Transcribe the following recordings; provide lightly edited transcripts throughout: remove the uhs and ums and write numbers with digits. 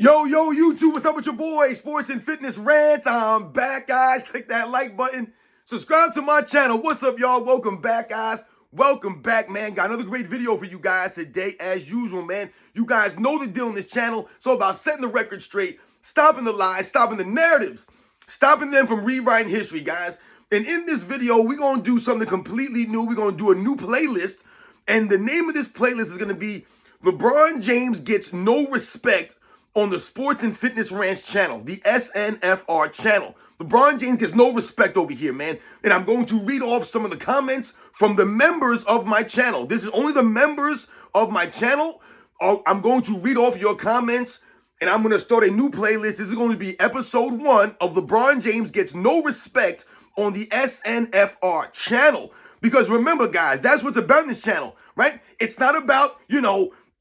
Yo, YouTube, what's up with your boy? Sports and Fitness Rants. I'm back, guys. Click that like button. Subscribe to my channel. What's up, y'all? Welcome back, guys. Welcome back, man. Got another great video for you guys today, as usual, man. You guys know the deal on this channel. It's all about setting the record straight, stopping the lies, stopping the narratives, stopping them from rewriting history, guys. And in this video, we're going to do something completely new. We're going to do a new playlist. And the name of this playlist is going to be LeBron James Gets No Respect on the Sports and Fitness Rants channel, the SNFR channel. LeBron James gets no respect over here, man. And I'm going to read off some of the comments from the members of my channel. This is only the members of my channel. I'm going to read off your comments, and I'm going to start a new playlist. This is going to be episode 1 of LeBron James Gets No Respect on the SNFR channel. Because remember, guys, that's what's about in this channel, right? It's not about,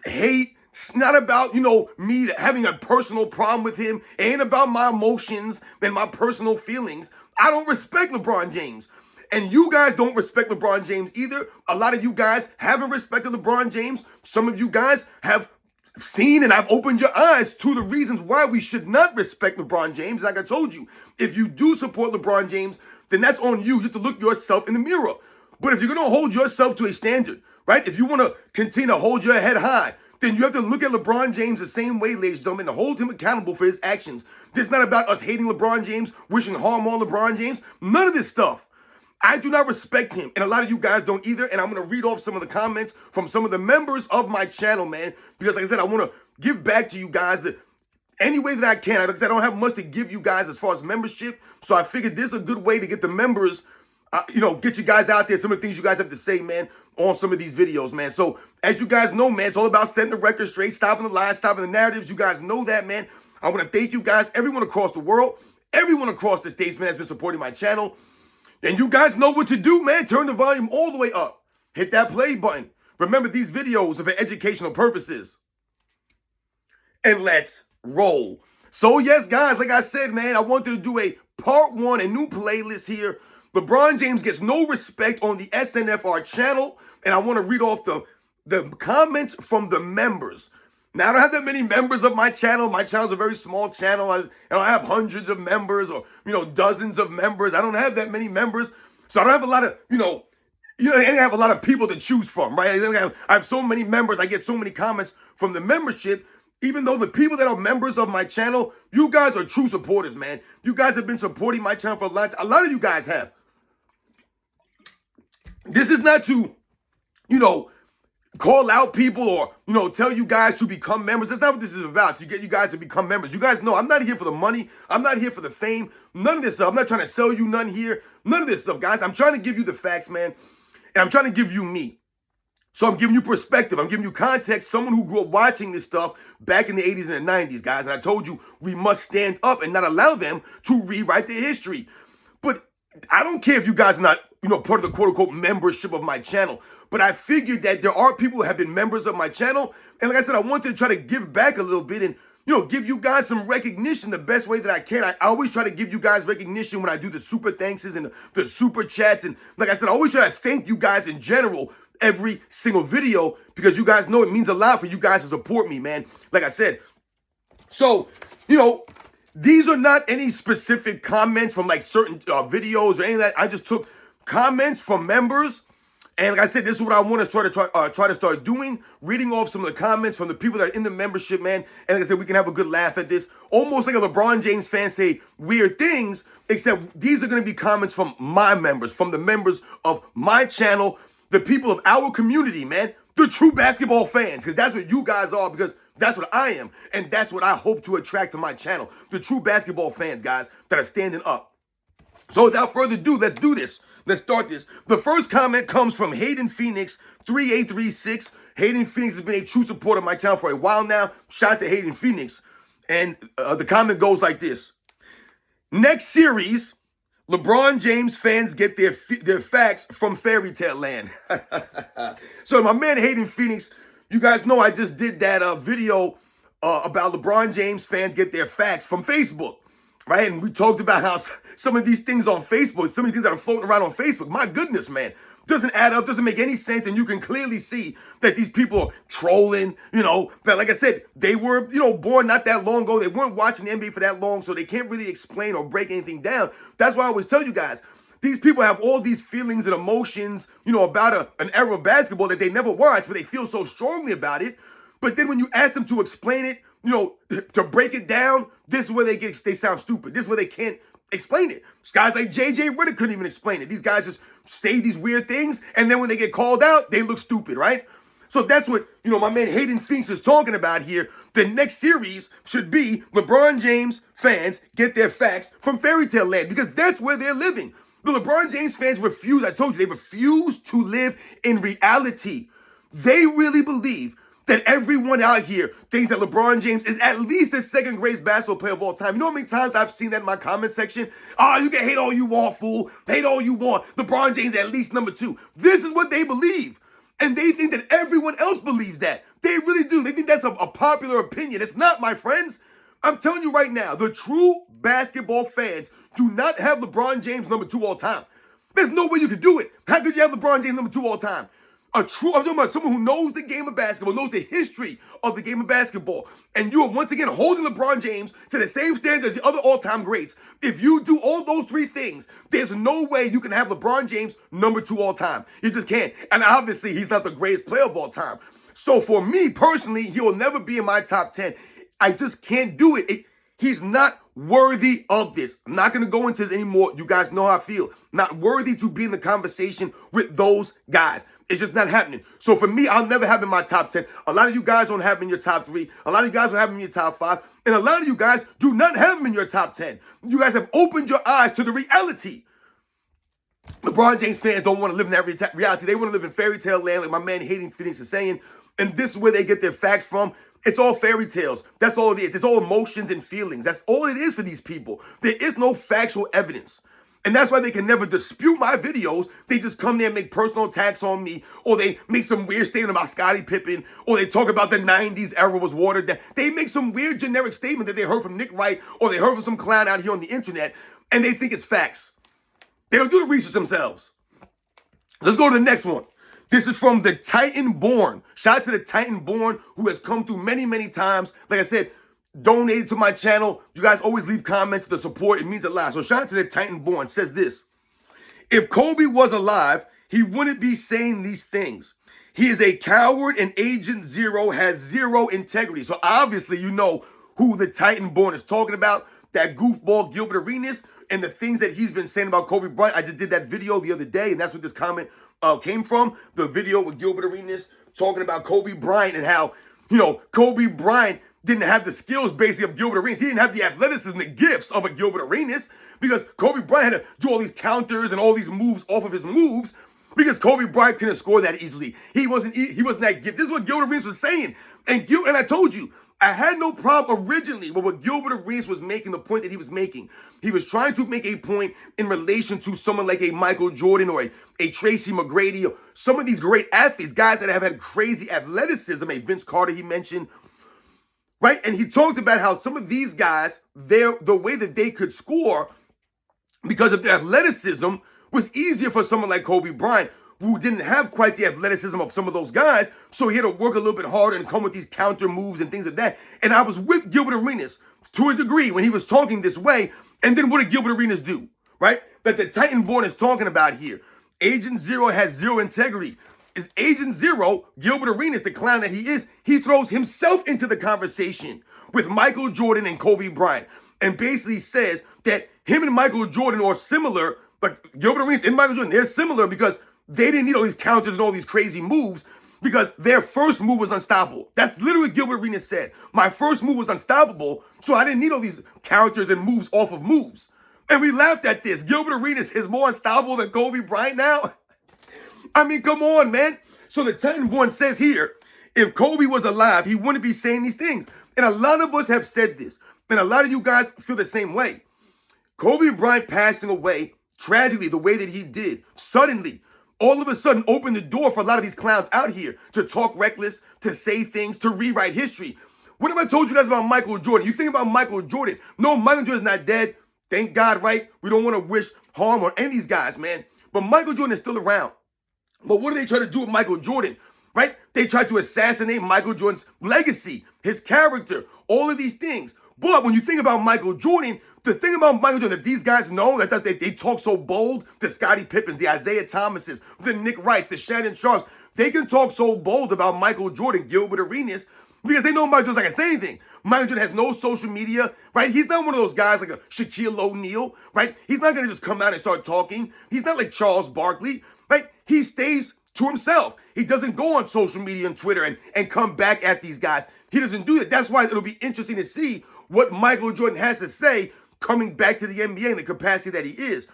hate. It's not about, me having a personal problem with him. It ain't about my emotions and my personal feelings. I don't respect LeBron James. And you guys don't respect LeBron James either. A lot of you guys haven't respected LeBron James. Some of you guys have seen and I've opened your eyes to the reasons why we should not respect LeBron James. Like I told you, if you do support LeBron James, then that's on you. You have to look yourself in the mirror. But if you're going to hold yourself to a standard, right? If you want to continue to hold your head high, then you have to look at LeBron James the same way, ladies and gentlemen, to hold him accountable for his actions. This is not about us hating LeBron James, wishing harm on LeBron James. None of this stuff. I do not respect him, and a lot of you guys don't either, and I'm going to read off some of the comments from some of the members of my channel, man, because like I said, I want to give back to you guys any way that I can, because I don't have much to give you guys as far as membership, so I figured this is a good way to get the members, get you guys out there, some of the things you guys have to say, man, on some of these videos, man. So as you guys know, man, it's all about setting the record straight, stopping the lies, stopping the narratives. You guys know that, man. I want to thank you guys, everyone across the world, everyone across the states, man, has been supporting my channel. And you guys know what to do, man. Turn the volume all the way up. Hit that play button. Remember, these videos are for educational purposes. And let's roll. So yes, guys, like I said, man, I wanted to do a part 1, a new playlist here. LeBron James Gets No Respect on the SNFR channel. And I want to read off the comments from the members. Now, I don't have that many members of my channel. My channel's a very small channel. I don't have hundreds of members or, dozens of members. I don't have that many members. So I don't have a lot of, I have a lot of people to choose from, right? I have so many members. I get so many comments from the membership. Even though the people that are members of my channel, you guys are true supporters, man. You guys have been supporting my channel for a long time. A lot of you guys have. This is not to, call out people or, tell you guys to become members. That's not what this is about, to get you guys to become members. You guys know I'm not here for the money. I'm not here for the fame. None of this stuff. I'm not trying to sell you none here. None of this stuff, guys. I'm trying to give you the facts, man. And I'm trying to give you me. So I'm giving you perspective. I'm giving you context. Someone who grew up watching this stuff back in the 80s and the 90s, guys. And I told you we must stand up and not allow them to rewrite the history. But I don't care if you guys are not, part of the quote-unquote membership of my channel. But I figured that there are people who have been members of my channel. And like I said, I wanted to try to give back a little bit and, give you guys some recognition the best way that I can. I always try to give you guys recognition when I do the super thankses and the super chats. And like I said, I always try to thank you guys in general every single video because you guys know it means a lot for you guys to support me, man. Like I said. So, these are not any specific comments from like certain videos or any of that. I just took comments from members. And like I said, this is what I want to try to start doing, reading off some of the comments from the people that are in the membership, man. And like I said, we can have a good laugh at this. Almost like a LeBron James fan say weird things, except these are going to be comments from my members, from the members of my channel, the people of our community, man, the true basketball fans, because that's what you guys are, because that's what I am. And that's what I hope to attract to my channel, the true basketball fans, guys, that are standing up. So without further ado, let's do this. Let's start this. The first comment comes from Hayden Phoenix 3836. Hayden Phoenix has been a true supporter of my channel for a while now. Shout out to Hayden Phoenix. And the comment goes like this. Next series, LeBron James fans get their facts from fairy tale land. So my man Hayden Phoenix, you guys know I just did that video about LeBron James fans get their facts from Facebook. Right? And we talked about how some of these things on Facebook, some of these things that are floating around on Facebook, my goodness, man. doesn't add up, doesn't make any sense, and you can clearly see that these people are trolling, but like I said, they were, born not that long ago. They weren't watching the NBA for that long, so they can't really explain or break anything down. That's why I always tell you guys, these people have all these feelings and emotions, about an era of basketball that they never watched, but they feel so strongly about it. But then when you ask them to explain it, to break it down, this is where they sound stupid. This is where they can't explain it. Guys like J.J. Redick couldn't even explain it. These guys just say these weird things, and then when they get called out, they look stupid, right? So that's what, my man Hayden Finks is talking about here. The next series should be LeBron James fans get their facts from fairy tale land, because that's where they're living. The LeBron James fans refuse, I told you, they refuse to live in reality. They really believe that everyone out here thinks that LeBron James is at least the second greatest basketball player of all time. You know how many times I've seen that in my comment section? You can hate all you want, fool. Hate all you want. LeBron James at least number 2. This is what they believe. And they think that everyone else believes that. They really do. They think that's a popular opinion. It's not, my friends. I'm telling you right now, the true basketball fans do not have LeBron James number 2 all time. There's no way you could do it. How could you have LeBron James number 2 all time? I'm talking about someone who knows the game of basketball, knows the history of the game of basketball. And you are once again holding LeBron James to the same standard as the other all-time greats. If you do all those 3 things, there's no way you can have LeBron James number 2 all time. You just can't. And obviously, he's not the greatest player of all time. So for me personally, he will never be in my top 10. I just can't do it. He's not worthy of this. I'm not going to go into this anymore. You guys know how I feel. Not worthy to be in the conversation with those guys. It's just not happening. So for me, I'll never have him in my top 10. A lot of you guys don't have him in your top 3. A lot of you guys don't have him in your top 5. And a lot of you guys do not have him in your top 10. You guys have opened your eyes to the reality. LeBron James fans don't want to live in that reality. They want to live in fairy tale land, like my man Hayden Finks is saying. And this is where they get their facts from. It's all fairy tales. That's all it is. It's all emotions and feelings. That's all it is for these people. There is no factual evidence. And that's why they can never dispute my videos. They just come there and make personal attacks on me, or they make some weird statement about Scottie Pippen, or they talk about the 90s era was watered down. They make some weird generic statement that they heard from Nick Wright, or they heard from some clown out here on the internet, and they think it's facts. They don't do the research themselves. Let's go to the next one. This is from the Titan Born. Shout out to the Titan Born, who has come through many, many times. Like I said, donated to my channel. You guys always leave comments to support. It means a lot. So shout out to the Titan Born. Says this: if Kobe was alive, he wouldn't be saying these things. He is a coward, and Agent Zero has zero integrity. So obviously you know who the Titan Born is talking about. That goofball Gilbert Arenas and the things that he's been saying about Kobe Bryant. I just did that video the other day, and that's what this comment came from. The video with Gilbert Arenas talking about Kobe Bryant and how, Kobe Bryant didn't have the skills basically of Gilbert Arenas. He didn't have the athleticism, the gifts of a Gilbert Arenas, because Kobe Bryant had to do all these counters and all these moves off of his moves, because Kobe Bryant couldn't score that easily. He wasn't that gifted. This is what Gilbert Arenas was saying. And I told you, I had no problem originally with what Gilbert Arenas was making, the point that he was making. He was trying to make a point in relation to someone like a Michael Jordan or a Tracy McGrady, or some of these great athletes, guys that have had crazy athleticism, a Vince Carter he mentioned, right? And he talked about how some of these guys, the way that they could score because of their athleticism was easier for someone like Kobe Bryant, who didn't have quite the athleticism of some of those guys, so he had to work a little bit harder and come with these counter moves and things like that. And I was with Gilbert Arenas to a degree when he was talking this way. And then what did Gilbert Arenas do, right? That the Titan Born is talking about here. Agent Zero has zero integrity. Is Agent Zero, Gilbert Arenas, the clown that he is, he throws himself into the conversation with Michael Jordan and Kobe Bryant, and basically says that him and Michael Jordan are similar, but Gilbert Arenas and Michael Jordan, they're similar because they didn't need all these counters and all these crazy moves, because their first move was unstoppable. That's literally what Gilbert Arenas said. My first move was unstoppable, so I didn't need all these characters and moves off of moves. And we laughed at this. Gilbert Arenas is more unstoppable than Kobe Bryant now. I mean, come on, man. So the Titan Born says here, if Kobe was alive, he wouldn't be saying these things. And a lot of us have said this, and a lot of you guys feel the same way. Kobe Bryant passing away tragically the way that he did, suddenly, all of a sudden opened the door for a lot of these clowns out here to talk reckless, to say things, to rewrite history. What have I told you guys about Michael Jordan? You think about Michael Jordan. No, Michael Jordan's not dead. Thank God, right? We don't want to wish harm on any of these guys, man. But Michael Jordan is still around. But what do they try to do with Michael Jordan, right? They try to assassinate Michael Jordan's legacy, his character, all of these things. But when you think about Michael Jordan, the thing about Michael Jordan that these guys know, that they talk so bold, the Scottie Pippens, the Isaiah Thomases, the Nick Wrights, the Shannon Sharps, they can talk so bold about Michael Jordan, Gilbert Arenas, because they know Michael Jordan's not going to say anything. Michael Jordan has no social media, right? He's not one of those guys like a Shaquille O'Neal, right? He's not going to just come out and start talking. He's not like Charles Barkley, right? He stays to himself. He doesn't go on social media and Twitter and come back at these guys. He doesn't do that. That's why it'll be interesting to see what Michael Jordan has to say coming back to the NBA in the capacity that he is.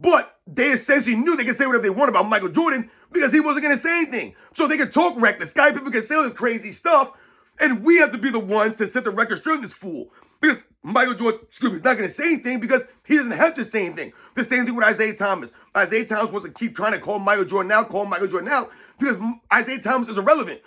But they essentially knew they could say whatever they want about Michael Jordan because he wasn't going to say anything. So they could talk reckless. Scottie Pippen can say all this crazy stuff, and we have to be the ones to set the record straight with this fool. Because Michael Jordan, is not going to say anything because he doesn't have to say anything. The same thing with Isaiah Thomas. Isaiah Thomas wants to keep trying to call Michael Jordan out, because Isaiah Thomas is irrelevant.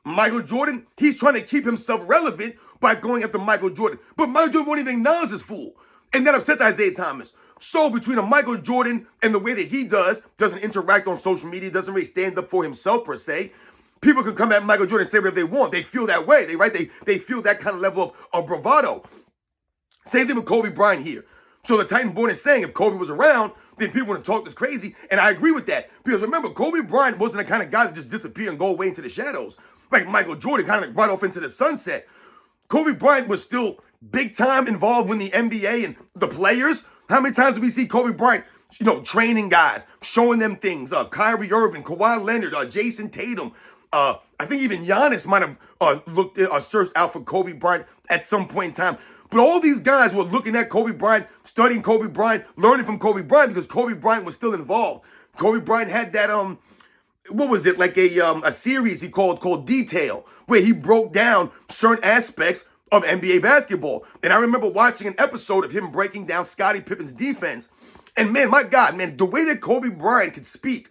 Michael Jordan, he's trying to keep himself relevant by going after Michael Jordan. But Michael Jordan won't even acknowledge this fool. And that upsets Isaiah Thomas. So between a Michael Jordan and the way that he doesn't interact on social media, doesn't really stand up for himself per se, people can come at Michael Jordan and say whatever they want. They feel that way, They feel that kind of level of bravado. Same thing with Kobe Bryant here. So the Titan born is saying if Kobe was around, then people wouldn't talk this crazy. And I agree with that. Because remember, Kobe Bryant wasn't the kind of guy that just disappear and go away into the shadows. Like Michael Jordan kind of right off into the sunset. Kobe Bryant was still big time involved with the NBA and the players. How many times do we see Kobe Bryant, training guys, showing them things? Kyrie Irving, Kawhi Leonard, Jason Tatum. I think even Giannis might have searched out for Kobe Bryant at some point in time. But all these guys were looking at Kobe Bryant, studying Kobe Bryant, learning from Kobe Bryant because Kobe Bryant was still involved. Kobe Bryant had that, what was it, like a series he called Detail, where he broke down certain aspects of NBA basketball. And I remember watching an episode of him breaking down Scottie Pippen's defense. And man, my God, man, the way that Kobe Bryant could speak,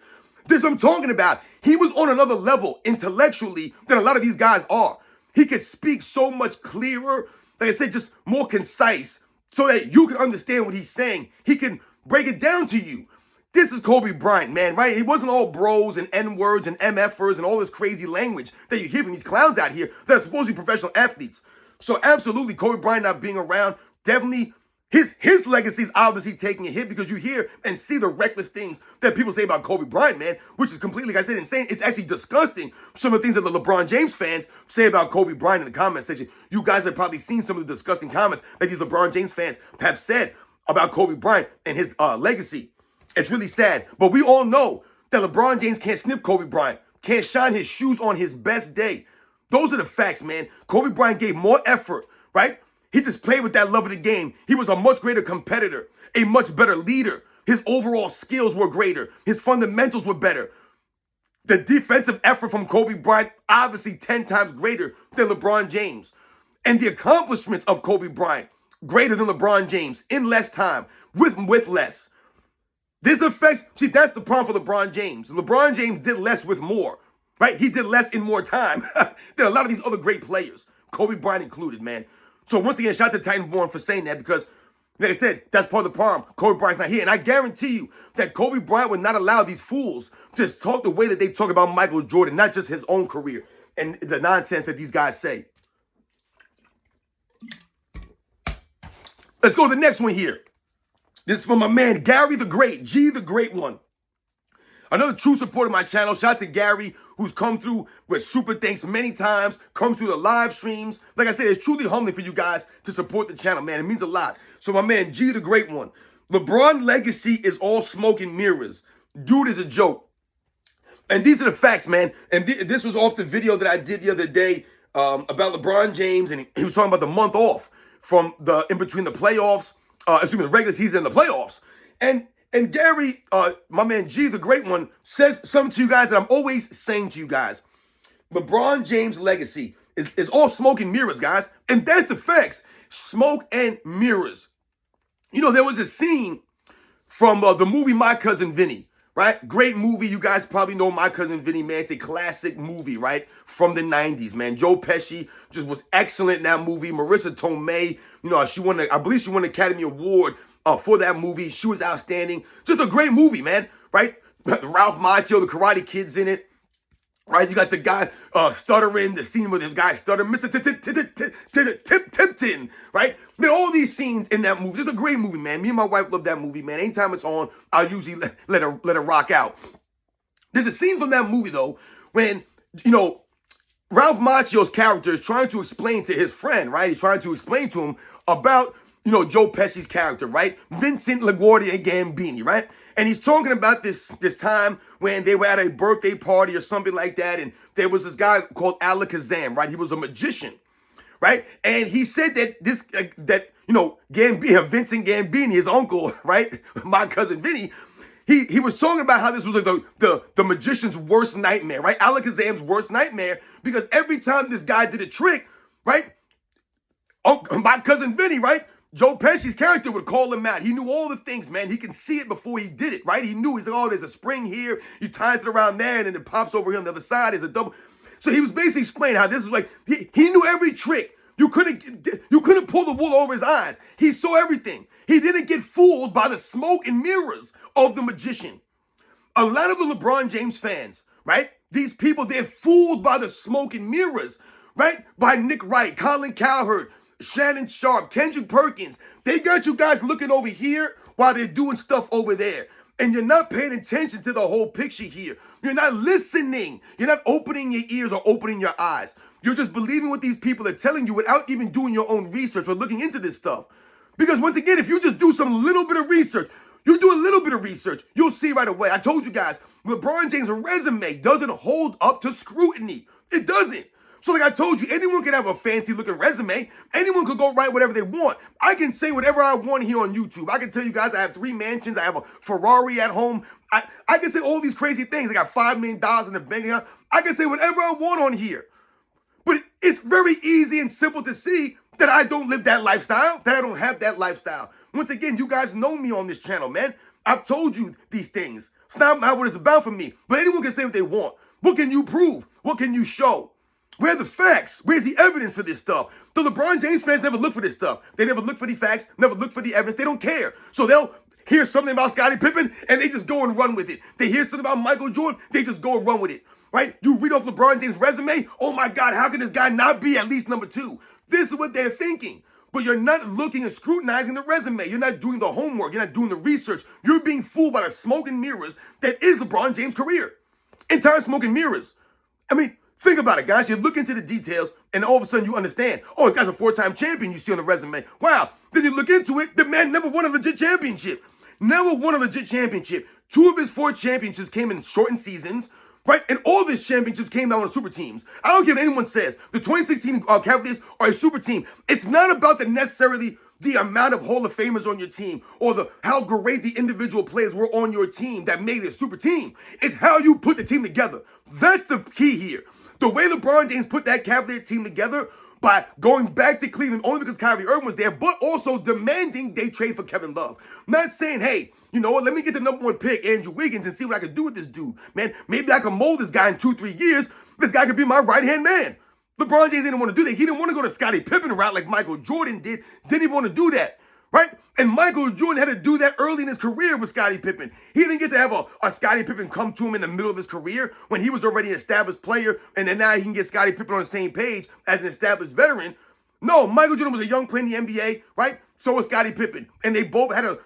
this is what I'm talking about. He was on another level intellectually than a lot of these guys are. He could speak so much clearer, like I said, just more concise, so that you can understand what he's saying. He can break it down to you. This is Kobe Bryant, man, right? He wasn't all bros and N-words and MFers and all this crazy language that you hear from these clowns out here that are supposed to be professional athletes. So absolutely, Kobe Bryant not being around, definitely his legacy is obviously taking a hit because you hear and see the reckless things that people say about Kobe Bryant, man, which is completely, like I said, insane. It's actually disgusting. Some of the things that the LeBron James fans say about Kobe Bryant in the comment section. You guys have probably seen some of the disgusting comments that these LeBron James fans have said about Kobe Bryant and his legacy. It's really sad. But we all know that LeBron James can't sniff Kobe Bryant, can't shine his shoes on his best day. Those are the facts, man. Kobe Bryant gave more effort, right? He just played with that love of the game. He was a much greater competitor, a much better leader. His overall skills were greater. His fundamentals were better. The defensive effort from Kobe Bryant, obviously 10 times greater than LeBron James. And the accomplishments of Kobe Bryant, greater than LeBron James in less time, with less. This affects, see, that's the problem for LeBron James. LeBron James did less with more, right? He did less in more time than a lot of these other great players, Kobe Bryant included, man. So once again, shout out to Titanborn for saying that because, like I said, that's part of the problem. Kobe Bryant's not here. And I guarantee you that Kobe Bryant would not allow these fools to talk the way that they talk about Michael Jordan, not just his own career and the nonsense that these guys say. Let's go to the next one here. This is from my man, Gary the Great, G the Great One. Another true supporter of my channel. Shout out to Gary, who's come through with super thanks many times, comes through the live streams. Like I said, it's truly humbling for you guys to support the channel, man. It means a lot. So my man, G the Great One. LeBron legacy is all smoke and mirrors. Dude is a joke. And these are the facts, man. And this was off the video that I did the other day about LeBron James. And he was talking about the month off from the in between the playoffs, the regular season and the playoffs. And Gary, my man G, the Great One, says something to you guys that I'm always saying to you guys. LeBron James' legacy is all smoke and mirrors, guys. And that's the facts. Smoke and mirrors. You know, there was a scene from the movie My Cousin Vinny, right? Great movie. You guys probably know My Cousin Vinny, man. It's a classic movie, right? From the 90s, man. Joe Pesci just was excellent in that movie. Marissa Tomei, you know, I believe she won the Academy Award for that movie. She was outstanding. Just a great movie, man, right? Ralph Macchio, the Karate Kid's in it. Right, you got the guy stuttering, the scene where the guy stuttering, Mr. Tipton, right? Man, all these scenes in that movie. It's a great movie, man. Me and my wife love that movie, man. Anytime it's on, I'll usually let her rock out. There's a scene from that movie, though, when, Ralph Macchio's character is trying to explain to his friend, right? He's trying to explain to him about, Joe Pesci's character, right? Vincent LaGuardia Gambini, right? And he's talking about this time when they were at a birthday party or something like that, and there was this guy called Alakazam, right? He was a magician, right? And he said that Vincent Gambini, his uncle, right? My cousin Vinny, he was talking about how this was like the magician's worst nightmare, right? Alakazam's worst nightmare, because every time this guy did a trick, right? My cousin Vinny, right? Joe Pesci's character would call him out. He knew all the things, man. He can see it before he did it, right? He knew. He's like, oh, there's a spring here. He ties it around there, and then it pops over here on the other side. There's a double. So he was basically explaining how this is like, he knew every trick. You couldn't pull the wool over his eyes. He saw everything. He didn't get fooled by the smoke and mirrors of the magician. A lot of the LeBron James fans, right? These people, they're fooled by the smoke and mirrors, right? By Nick Wright, Colin Cowherd, Shannon Sharp, Kendrick Perkins. They got you guys looking over here while they're doing stuff over there. And you're not paying attention to the whole picture here. You're not listening. You're not opening your ears or opening your eyes. You're just believing what these people are telling you without even doing your own research or looking into this stuff. Because once again, if you just do some little bit of research, you do a little bit of research, you'll see right away. I told you guys, LeBron James' resume doesn't hold up to scrutiny. It doesn't. So like I told you, anyone can have a fancy looking resume. Anyone could go write whatever they want. I can say whatever I want here on YouTube. I can tell you guys I have 3 mansions. I have a Ferrari at home. I can say all these crazy things. I got $5 million in the bank account. I can say whatever I want on here. But it's very easy and simple to see that I don't live that lifestyle, that I don't have that lifestyle. Once again, you guys know me on this channel, man. I've told you these things. It's not what it's about for me. But anyone can say what they want. What can you prove? What can you show? Where are the facts? Where's the evidence for this stuff? The LeBron James fans never look for this stuff. They never look for the facts, never look for the evidence. They don't care. So they'll hear something about Scottie Pippen, and they just go and run with it. They hear something about Michael Jordan, they just go and run with it, right? You read off LeBron James' resume, oh my God, how can this guy not be at least number 2? This is what they're thinking. But you're not looking and scrutinizing the resume. You're not doing the homework. You're not doing the research. You're being fooled by the smoke and mirrors that is LeBron James' career. Entire smoke and mirrors. I mean, think about it, guys. You look into the details, and all of a sudden you understand. Oh, this guy's a 4-time champion you see on the resume. Wow. Then you look into it, the man never won a legit championship. Never won a legit championship. 2 of his 4 championships came in shortened seasons, right? And all of his championships came out on super teams. I don't care what anyone says. The 2016 Cavaliers are a super team. It's not about necessarily the amount of Hall of Famers on your team or how great the individual players were on your team that made it a super team. It's how you put the team together. That's the key here. The way LeBron James put that Cavalier team together by going back to Cleveland only because Kyrie Irving was there, but also demanding they trade for Kevin Love. Not saying, hey, you know what, let me get the number 1 pick, Andrew Wiggins, and see what I can do with this dude. Man, maybe I can mold this guy in 2-3 years. This guy could be my right-hand man. LeBron James didn't want to do that. He didn't want to go to Scottie Pippen route like Michael Jordan did. Didn't even want to do that, right? And Michael Jordan had to do that early in his career with Scottie Pippen. He didn't get to have a Scottie Pippen come to him in the middle of his career when he was already an established player, and then now he can get Scottie Pippen on the same page as an established veteran. No, Michael Jordan was a young player in the NBA, right? So was Scottie Pippen. And they both had to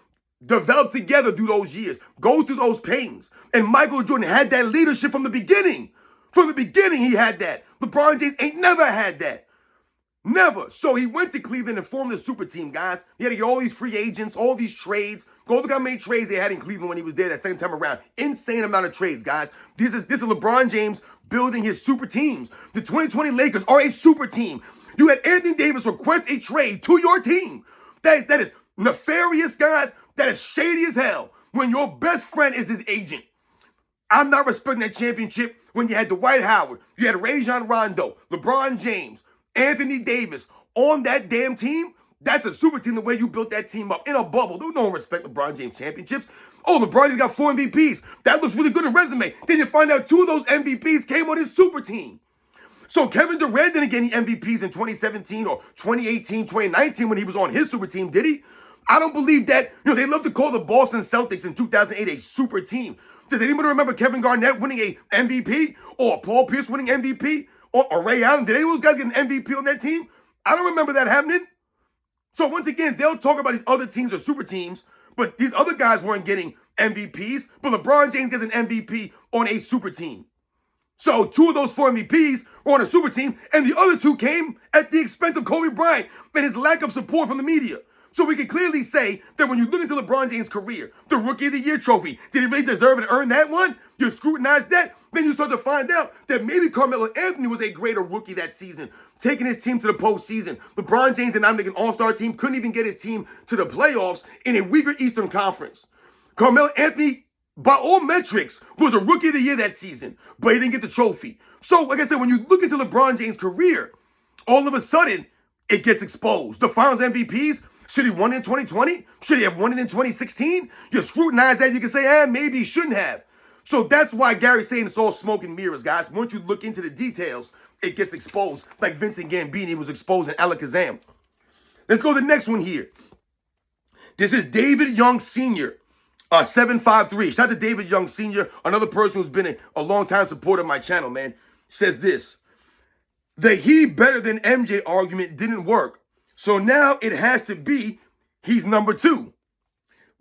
develop together through those years, go through those pains. And Michael Jordan had that leadership from the beginning. From the beginning, he had that. LeBron James ain't never had that. Never. So he went to Cleveland and formed a super team, guys. He had to get all these free agents, all these trades. Go look how many trades they had in Cleveland when he was there that second time around. Insane amount of trades, guys. This is LeBron James building his super teams. The 2020 Lakers are a super team. You had Anthony Davis request a trade to your team. That is nefarious, guys. That is shady as hell when your best friend is his agent. I'm not respecting that championship when you had Dwight Howard, you had Rajon Rondo, LeBron James, Anthony Davis on that damn team. That's a super team the way you built that team up in a bubble. Don't no one respect LeBron James championships. Oh, LeBron James got 4 MVPs. That looks really good in resume. Then you find out 2 of those MVPs came on his super team. So Kevin Durant didn't get any MVPs in 2017 or 2018, 2019 when he was on his super team, did he? I don't believe that. You know, they love to call the Boston Celtics in 2008 a super team. Does anybody remember Kevin Garnett winning a MVP? Or Paul Pierce winning MVP? Or Ray Allen? Did any of those guys get an MVP on that team? I don't remember that happening. So once again, they'll talk about these other teams or super teams, but these other guys weren't getting MVPs, but LeBron James gets an MVP on a super team. So 2 of those 4 MVPs were on a super team, and the other 2 came at the expense of Kobe Bryant and his lack of support from the media. So we can clearly say that when you look into LeBron James' career, the Rookie of the Year trophy, did he really deserve and earn that one? You scrutinize that, then you start to find out that maybe Carmelo Anthony was a greater rookie that season, taking his team to the postseason. LeBron James did not make an all-star team, couldn't even get his team to the playoffs in a weaker Eastern Conference. Carmelo Anthony, by all metrics, was a Rookie of the Year that season, but he didn't get the trophy. So, like I said, when you look into LeBron James' career, all of a sudden, it gets exposed. The Finals MVPs, should he won in 2020? Should he have won it in 2016? You scrutinize that, you can say, maybe he shouldn't have. So that's why Gary's saying it's all smoke and mirrors, guys. Once you look into the details, it gets exposed, like Vincent Gambini was exposing Alakazam. Let's go to the next one here. This is David Young Sr., 753. Shout out to David Young Sr., another person who's been a long-time supporter of my channel, man. Says this: the he better than MJ argument didn't work, so now it has to be he's number 2.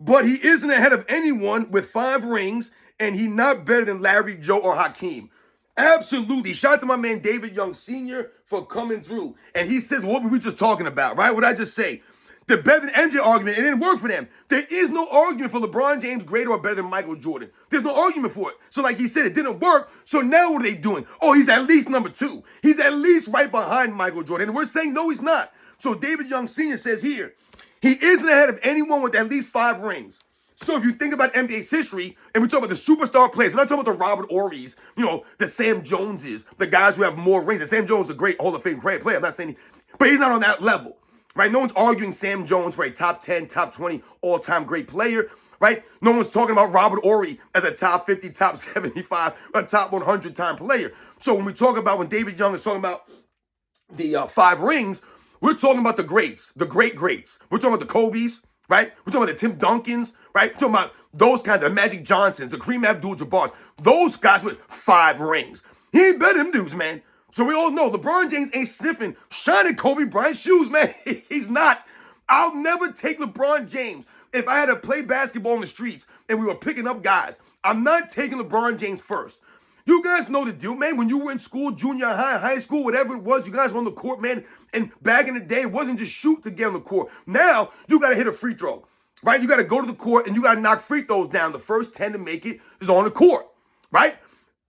But he isn't ahead of anyone with 5 rings, and he not better than Larry, Joe, or Hakeem. Absolutely. Shout out to my man David Young Sr. for coming through. And he says, what were we just talking about, right? What did I just say? The better than MJ argument, it didn't work for them. There is no argument for LeBron James greater or better than Michael Jordan. There's no argument for it. So like he said, it didn't work. So now what are they doing? Oh, he's at least number 2. He's at least right behind Michael Jordan. And we're saying, no, he's not. So David Young Sr. says here, he isn't ahead of anyone with at least 5 rings. So if you think about NBA's history, and we talk about the superstar players, we're not talking about the Robert Ory's, the Sam Joneses, the guys who have more rings. And Sam Jones is a great Hall of Fame player. I'm not saying, but he's not on that level, right? No one's arguing Sam Jones for a top 10, top 20 all-time great player, right? No one's talking about Robert Ory as a top 50, top 75, a top 100-time player. So when we talk about, when David Young is talking about the 5 rings, we're talking about the greats, the greats. We're talking about the Kobe's, right? We're talking about the Tim Duncans, right? We're talking about those kinds of Magic Johnsons, the Kareem Abdul-Jabbars. Those guys with 5 rings. He ain't better than them dudes, man. So we all know LeBron James ain't sniffing, shining Kobe Bryant's shoes, man. He's not. I'll never take LeBron James. If I had to play basketball in the streets and we were picking up guys, I'm not taking LeBron James first. You guys know the deal, man. When you were in school, junior high, high school, whatever it was, you guys were on the court, man. And back in the day, it wasn't just shoot to get on the court. Now, you got to hit a free throw, right? You got to go to the court and you got to knock free throws down. The first 10 to make it is on the court, right?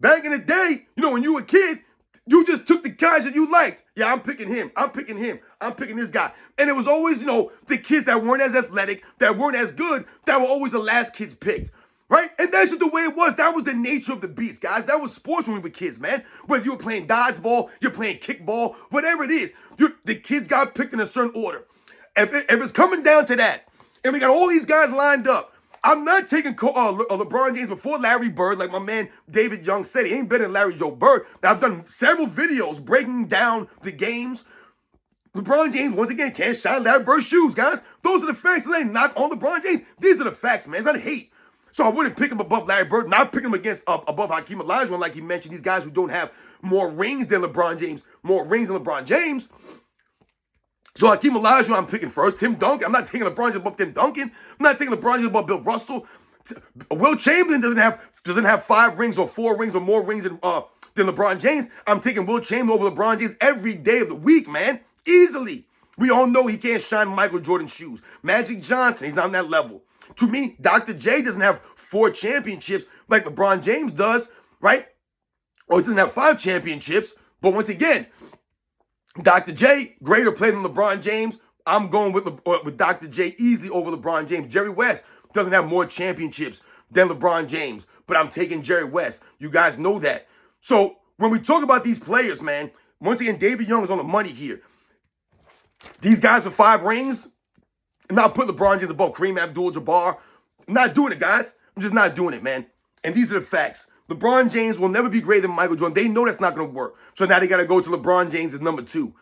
Back in the day, when you were a kid, you just took the guys that you liked. Yeah, I'm picking him. I'm picking him. I'm picking this guy. And it was always, the kids that weren't as athletic, that weren't as good, that were always the last kids picked. Right? And that's just the way it was. That was the nature of the beast, guys. That was sports when we were kids, man. Whether you were playing dodgeball, you're playing kickball, whatever it is, the kids got picked in a certain order. If it's coming down to that, and we got all these guys lined up, I'm not taking LeBron James before Larry Bird, like my man David Young said. He ain't better than Larry Joe Bird. Now, I've done several videos breaking down the games. LeBron James, once again, can't shine Larry Bird's shoes, guys. Those are the facts. They ain't knock on LeBron James. These are the facts, man. It's not hate. So I wouldn't pick him above Larry Bird. Not pick him above Hakeem Olajuwon, like he mentioned. These guys who don't have more rings than LeBron James, So Hakeem Olajuwon I'm picking first. Tim Duncan, I'm not taking LeBron James above Tim Duncan. I'm not taking LeBron James above Bill Russell. Will Chamberlain doesn't have 5 rings or 4 rings or more rings than LeBron James. I'm taking Will Chamberlain over LeBron James every day of the week, man. Easily. We all know he can't shine Michael Jordan's shoes. Magic Johnson, he's not on that level. To me, Dr. J doesn't have 4 championships like LeBron James does, right? Or he doesn't have 5 championships. But once again, Dr. J, greater player than LeBron James. I'm going with Dr. J easily over LeBron James. Jerry West doesn't have more championships than LeBron James, but I'm taking Jerry West. You guys know that. So when we talk about these players, man, once again, David Young is on the money here. These guys with 5 rings, not put LeBron James above Kareem Abdul-Jabbar. I'm not doing it, guys. I'm just not doing it, man. And these are the facts. LeBron James will never be greater than Michael Jordan. They know that's not going to work. So now they got to go to LeBron James as number 2.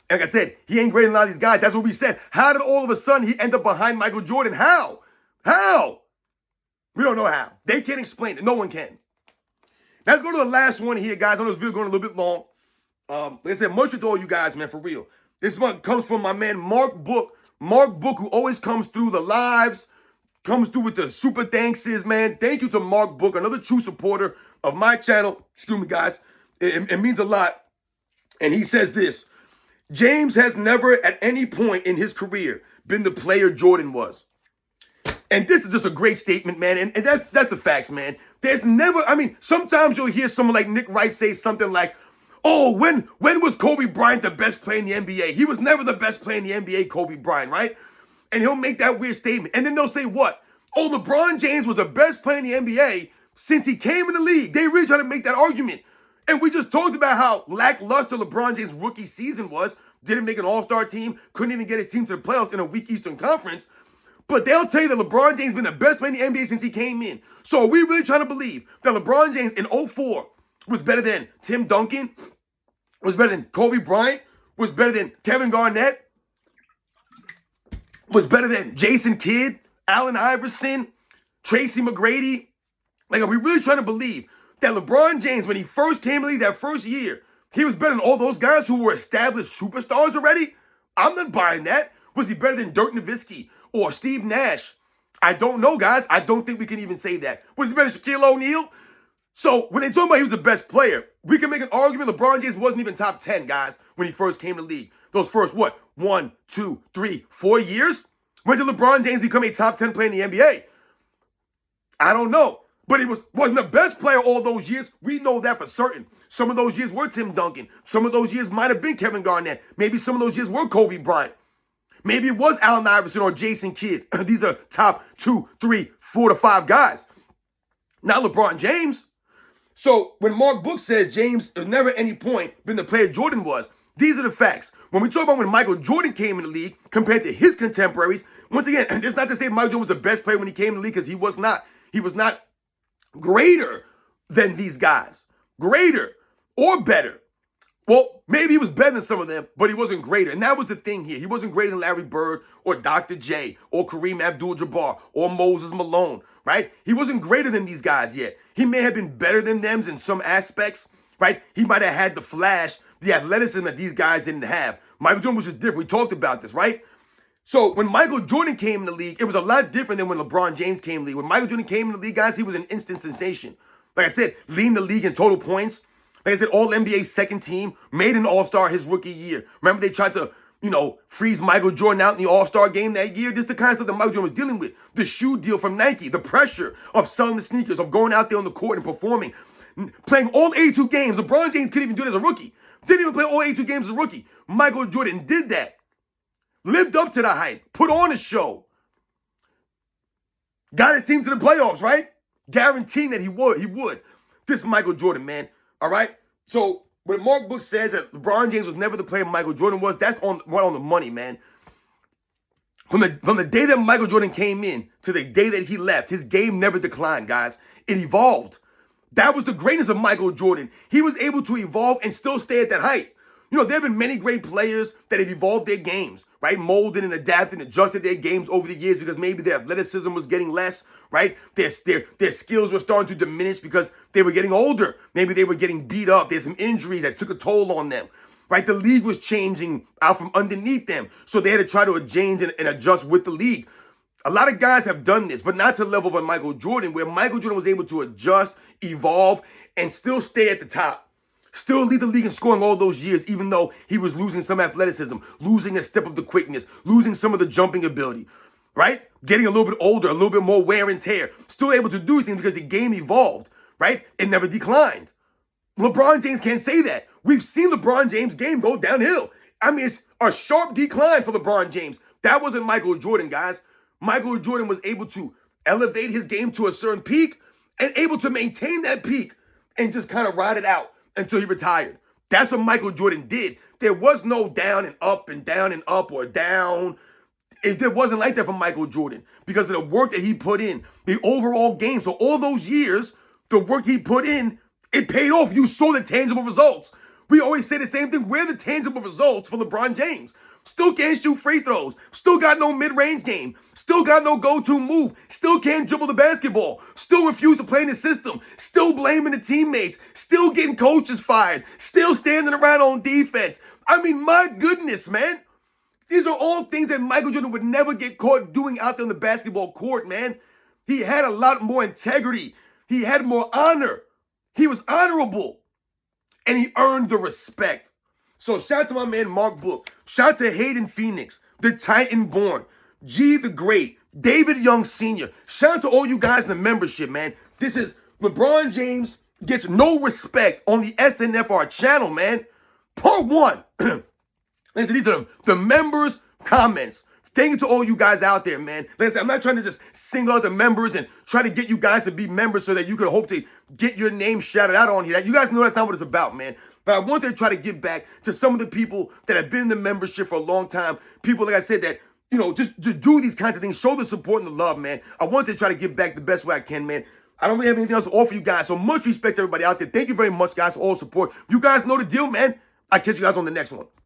And like I said, he ain't greater than a lot of these guys. That's what we said. How did all of a sudden he end up behind Michael Jordan? How? We don't know how. They can't explain it. No one can. Let's go to the last one here, guys. I know this video going a little bit long. Like I said, much to all you guys, man, for real. This one comes from my man, Mark Book. Mark Book, who always comes through the lives, comes through with the super thanks, man. Thank you to Mark Book, another true supporter of my channel. Excuse me, guys. It means a lot. And he says this: James has never at any point in his career been the player Jordan was. And this is just a great statement, man. And that's the facts, man. There's never, I mean, sometimes you'll hear someone like Nick Wright say something like, oh, when was Kobe Bryant the best player in the NBA? He was never the best player in the NBA, Kobe Bryant, right? And he'll make that weird statement. And then they'll say what? Oh, LeBron James was the best player in the NBA since he came in the league. They really try to make that argument. And we just talked about how lackluster LeBron James' rookie season was. Didn't make an all-star team. Couldn't even get his team to the playoffs in a weak Eastern Conference. But they'll tell you that LeBron James has been the best player in the NBA since he came in. So are we really trying to believe that LeBron James in 04 was better than Tim Duncan, was better than Kobe Bryant, was better than Kevin Garnett, was better than Jason Kidd, Allen Iverson, Tracy McGrady? Like, are we really trying to believe that LeBron James, when he first came to the league that first year, he was better than all those guys who were established superstars already? I'm not buying that. Was he better than Dirk Nowitzki or Steve Nash? I don't know, guys. I don't think we can even say that. Was he better than Shaquille O'Neal? So when they talk about he was the best player, we can make an argument LeBron James wasn't even top 10, guys, when he first came to the league. Those first, what, 1, 2, 3, 4 years? When did LeBron James become a top 10 player in the NBA? I don't know. But he wasn't the best player all those years. We know that for certain. Some of those years were Tim Duncan. Some of those years might have been Kevin Garnett. Maybe some of those years were Kobe Bryant. Maybe it was Allen Iverson or Jason Kidd. These are top 2, 3, 4 to 5 guys. Not LeBron James. So when Mark Book says James has never at any point been the player Jordan was, these are the facts. When we talk about when Michael Jordan came in the league compared to his contemporaries, once again, it's not to say Michael Jordan was the best player when he came in the league, because he was not. He was not greater than these guys. Greater or better. Well, maybe he was better than some of them, but he wasn't greater. And that was the thing here. He wasn't greater than Larry Bird or Dr. J or Kareem Abdul-Jabbar or Moses Malone, right? He wasn't greater than these guys yet. He may have been better than them in some aspects, right? He might have had the flash, the athleticism that these guys didn't have. Michael Jordan was just different. We talked about this, right? So when Michael Jordan came in the league, it was a lot different than when LeBron James came in the league. When Michael Jordan came in the league, guys, he was an instant sensation. Like I said, leading the league in total points. Like I said, All-NBA second team, made an All-Star his rookie year. Remember they tried to, freeze Michael Jordan out in the All-Star game that year? This is the kind of stuff that Michael Jordan was dealing with. The shoe deal from Nike, the pressure of selling the sneakers, of going out there on the court and performing. Playing all 82 games. LeBron James couldn't even do it as a rookie. Didn't even play all 82 games as a rookie. Michael Jordan did that. Lived up to the hype. Put on a show. Got his team to the playoffs, right? Guaranteeing that he would. This is Michael Jordan, man. All right? So when Mark Book says that LeBron James was never the player Michael Jordan was, that's right on the money, man. From the day that Michael Jordan came in to the day that he left, his game never declined, guys. It evolved. That was the greatness of Michael Jordan. He was able to evolve and still stay at that height. There have been many great players that have evolved their games, right? Molded and adapted and adjusted their games over the years because maybe their athleticism was getting less, right? Their skills were starting to diminish because they were getting older. Maybe they were getting beat up. There's some injuries that took a toll on them, right? The league was changing out from underneath them. So they had to try to change and adjust with the league. A lot of guys have done this, but not to the level of Michael Jordan, where Michael Jordan was able to adjust, evolve, and still stay at the top. Still lead the league in scoring all those years, even though he was losing some athleticism, losing a step of the quickness, losing some of the jumping ability, right? Getting a little bit older, a little bit more wear and tear. Still able to do things because the game evolved, right? It never declined. LeBron James can't say that. We've seen LeBron James' game go downhill. I mean, it's a sharp decline for LeBron James. That wasn't Michael Jordan, guys. Michael Jordan was able to elevate his game to a certain peak and able to maintain that peak and just kind of ride it out until he retired. That's what Michael Jordan did. There was no down and up or down. It wasn't like that for Michael Jordan because of the work that he put in, the overall game. So all those years, the work he put in, it paid off. You saw the tangible results. We always say the same thing. Where are the tangible results for LeBron James? Still can't shoot free throws. Still got no mid-range game. Still got no go-to move. Still can't dribble the basketball. Still refuse to play in the system. Still blaming the teammates. Still getting coaches fired. Still standing around on defense. I mean, my goodness, man. These are all things that Michael Jordan would never get caught doing out there on the basketball court, man. He had a lot more integrity. He had more honor. He was honorable. And he earned the respect. So shout out to my man Mark Book. Shout out to Hayden Phoenix, the Titan born, G the Great, David Young Sr. Shout out to all you guys in the membership, man. This is LeBron James gets no respect on the SNFR channel, man. Part 1. Listen, these are the members' comments. Thank you to all you guys out there, man. Like I said, I'm not trying to just single out the members and try to get you guys to be members so that you could hope to get your name shouted out on here. You guys know that's not what it's about, man. But I wanted to try to give back to some of the people that have been in the membership for a long time. People, like I said, that, you know, just do these kinds of things. Show the support and the love, man. I wanted to try to give back the best way I can, man. I don't really have anything else to offer you guys. So much respect to everybody out there. Thank you very much, guys, for all support. You guys know the deal, man. I'll catch you guys on the next one.